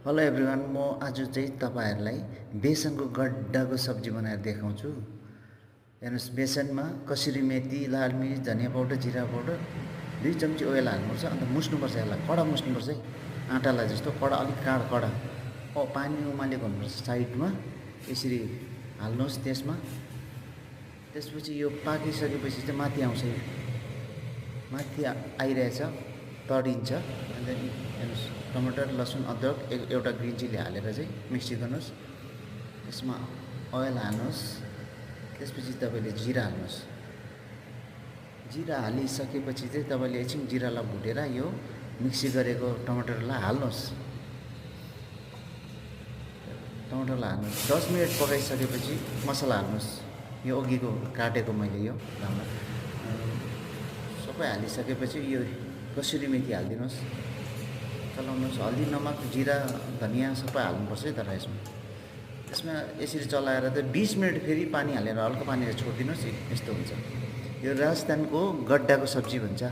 Hello everyone, म आज चाहिँ तपाईँहरूलाई बेसनको गड्डाको सब्जी बनाएर देखाउँछु। हेर्नुहोस्, बेसनमा कसुरी मेथी, लाल मिर्च, धनिया पाउडर, जिरा पाउडर, 2 चम्ची ओइल हाल्नुपर्छ। अन्त मुस्नुपर्छ, यसलाई कडा मुस्नुपर्छ है, आँटालाई जस्तो कडा, अलिक कडा। पानी उमालेको हुनुपर्छ साइडमा, यसरी हाल्नुहोस् त्यसमा। त्यसपछि यो पाकिसकेपछि चाहिँ माथि आउँछ, माथि आइरहेछ, तडिन्छ। अन्त हेर्नुहोस्, टमाटर, लसुन, अदरक, एउटा ग्रिन चिली हालेर चाहिँ मिक्स गर्नुहोस्। त्यसमा ओइल हाल्नुहोस्। त्यसपछि तपाईँले जिरा हाल्नुहोस्। जिरा हालिसकेपछि चाहिँ तपाईँले एकछिन जिरालाई भुटेर यो मिक्सी गरेको टमाटरलाई हाल्नुहोस्। टमाटरलाई हाल्नुहोस्। 10 मिनट पकाइसकेपछि मसला हाल्नुहोस्। यो अघिको काटेको मैले यो राम्रोलाई सबै हालिसकेपछि यो कसुरी मेथी हालिदिनुहोस्। चलाउनुहोस्। हल्दी, नमक, जिरा, धनिया सबै हाल्नुपर्छ है। तर यसमा यसरी चलाएर त 20 मिनट फेरि पानी हालेर हल्का पानीले छोडिदिनुहोस्। यस्तो हुन्छ। यो राजस्थानको गड्डाको सब्जी भन्छ।